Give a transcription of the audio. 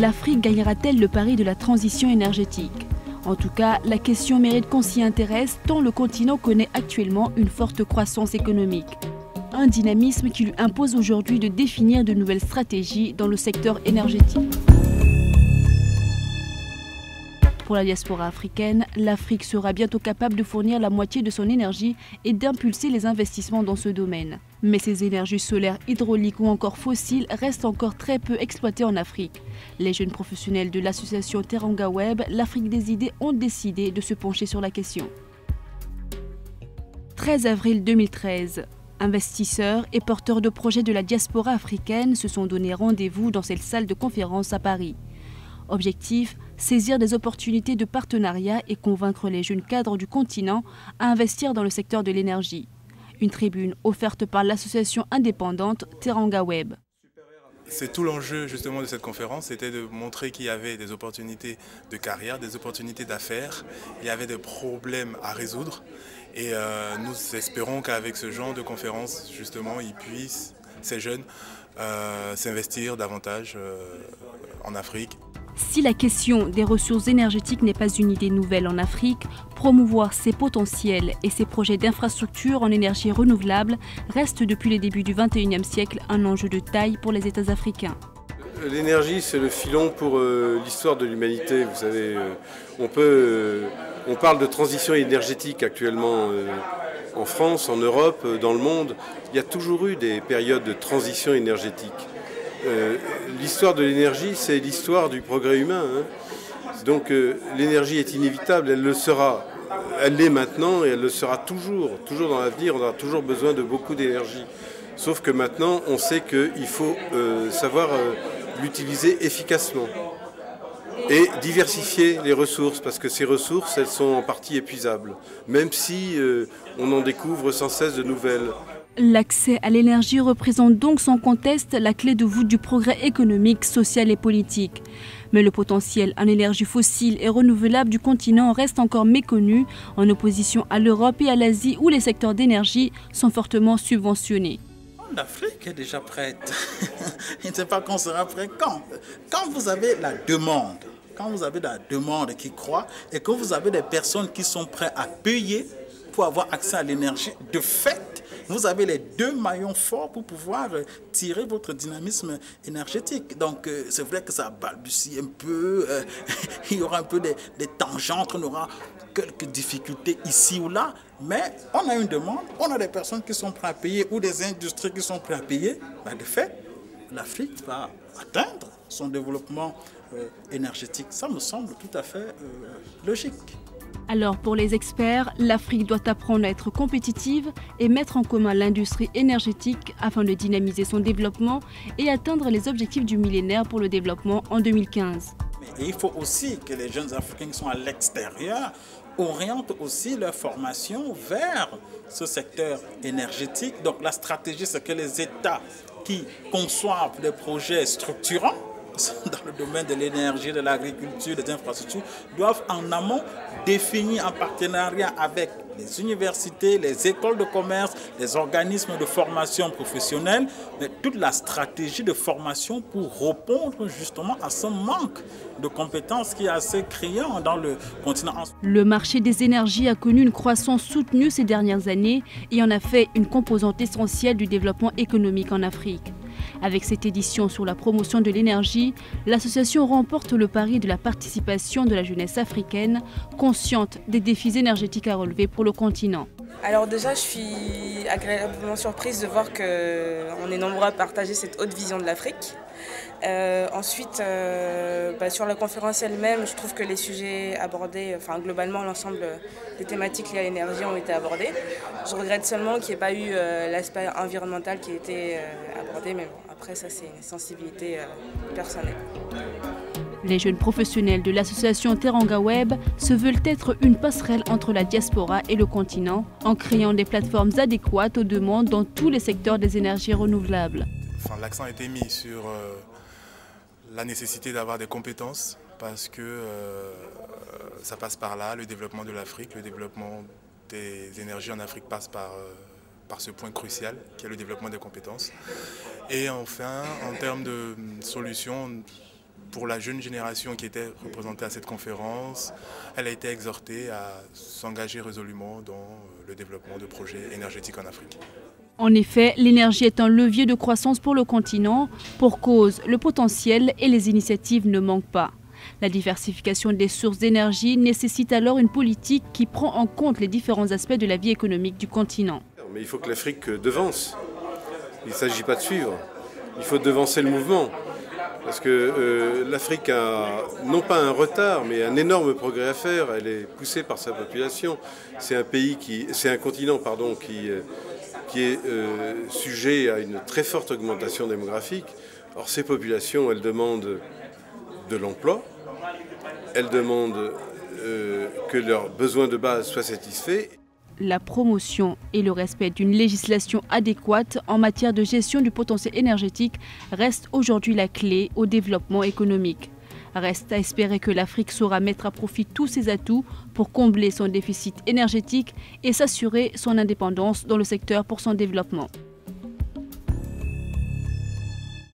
l'Afrique gagnera-t-elle le pari de la transition énergétique? En tout cas, la question mérite qu'on s'y intéresse tant le continent connaît actuellement une forte croissance économique. Un dynamisme qui lui impose aujourd'hui de définir de nouvelles stratégies dans le secteur énergétique. Pour la diaspora africaine, l'Afrique sera bientôt capable de fournir la moitié de son énergie et d'impulser les investissements dans ce domaine. Mais ces énergies solaires, hydrauliques ou encore fossiles restent encore très peu exploitées en Afrique. Les jeunes professionnels de l'association Teranga Web, l'Afrique des idées, ont décidé de se pencher sur la question. 13 avril 2013. Investisseurs et porteurs de projets de la diaspora africaine se sont donné rendez-vous dans cette salle de conférence à Paris. Objectif, saisir des opportunités de partenariat et convaincre les jeunes cadres du continent à investir dans le secteur de l'énergie. Une tribune offerte par l'association indépendante Teranga Web. C'est tout l'enjeu justement de cette conférence, c'était de montrer qu'il y avait des opportunités de carrière, des opportunités d'affaires, il y avait des problèmes à résoudre et nous espérons qu'avec ce genre de conférence justement ils puissent, ces jeunes, s'investir davantage en Afrique. Si la question des ressources énergétiques n'est pas une idée nouvelle en Afrique, promouvoir ses potentiels et ses projets d'infrastructures en énergie renouvelable reste depuis les débuts du XXIe siècle un enjeu de taille pour les États africains. L'énergie, c'est le filon pour l'histoire de l'humanité. Vous savez, on parle de transition énergétique actuellement en France, en Europe, dans le monde. Il y a toujours eu des périodes de transition énergétique. L'histoire de l'énergie, c'est l'histoire du progrès humain. Donc l'énergie est inévitable, elle le sera. Elle l'est maintenant et elle le sera toujours. Toujours dans l'avenir, on aura toujours besoin de beaucoup d'énergie. Sauf que maintenant, on sait qu'il faut savoir l'utiliser efficacement et diversifier les ressources, parce que ces ressources, elles sont en partie épuisables, même si on en découvre sans cesse de nouvelles. L'accès à l'énergie représente donc sans conteste la clé de voûte du progrès économique, social et politique. Mais le potentiel en énergie fossile et renouvelable du continent reste encore méconnu, en opposition à l'Europe et à l'Asie où les secteurs d'énergie sont fortement subventionnés. L'Afrique est déjà prête. Je ne sais pas quand sera prêt. Quand vous avez la demande, qui croît et que vous avez des personnes qui sont prêtes à payer pour avoir accès à l'énergie, de fait, vous avez les deux maillons forts pour pouvoir tirer votre dynamisme énergétique. Donc c'est vrai que ça balbutie un peu, il y aura un peu des tangentes, on aura quelques difficultés ici ou là, mais on a une demande, on a des personnes qui sont prêtes à payer ou des industries qui sont prêtes à payer. De fait, l'Afrique va atteindre son développement énergétique. Ça me semble tout à fait logique. Alors pour les experts, l'Afrique doit apprendre à être compétitive et mettre en commun l'industrie énergétique afin de dynamiser son développement et atteindre les objectifs du millénaire pour le développement en 2015. Mais il faut aussi que les jeunes Africains qui sont à l'extérieur orientent aussi leur formation vers ce secteur énergétique. Donc la stratégie, c'est que les États qui conçoivent des projets structurants dans le domaine de l'énergie, de l'agriculture, des infrastructures, doivent en amont définir en partenariat avec les universités, les écoles de commerce, les organismes de formation professionnelle, mais toute la stratégie de formation pour répondre justement à ce manque de compétences qui est assez criant dans le continent. Le marché des énergies a connu une croissance soutenue ces dernières années et en a fait une composante essentielle du développement économique en Afrique. Avec cette édition sur la promotion de l'énergie, l'association remporte le pari de la participation de la jeunesse africaine, consciente des défis énergétiques à relever pour le continent. Alors déjà, je suis agréablement surprise de voir qu'on est nombreux à partager cette haute vision de l'Afrique. Ensuite, sur la conférence elle-même, je trouve que les sujets abordés, globalement l'ensemble des thématiques liées à l'énergie ont été abordées. Je regrette seulement qu'il n'y ait pas eu l'aspect environnemental qui a été abordé, mais bon, après ça c'est une sensibilité personnelle. Les jeunes professionnels de l'association Teranga Web se veulent être une passerelle entre la diaspora et le continent en créant des plateformes adéquates aux demandes dans tous les secteurs des énergies renouvelables. L'accent a été mis sur la nécessité d'avoir des compétences parce que ça passe par là, le développement de l'Afrique, le développement des énergies en Afrique passe par ce point crucial qui est le développement des compétences. Et enfin, en termes de solutions, Pour la jeune génération qui était représentée à cette conférence, elle a été exhortée à s'engager résolument dans le développement de projets énergétiques en Afrique. En effet, l'énergie est un levier de croissance pour le continent. Pour cause, le potentiel et les initiatives ne manquent pas. La diversification des sources d'énergie nécessite alors une politique qui prend en compte les différents aspects de la vie économique du continent. Mais il faut que l'Afrique devance. Il ne s'agit pas de suivre. Il faut devancer le mouvement. Parce que l'Afrique a non pas un retard, mais un énorme progrès à faire. Elle est poussée par sa population. C'est un continent qui est sujet à une très forte augmentation démographique. Or, ces populations, elles demandent de l'emploi, elles demandent que leurs besoins de base soient satisfaits. La promotion et le respect d'une législation adéquate en matière de gestion du potentiel énergétique restent aujourd'hui la clé au développement économique. Reste à espérer que l'Afrique saura mettre à profit tous ses atouts pour combler son déficit énergétique et s'assurer son indépendance dans le secteur pour son développement.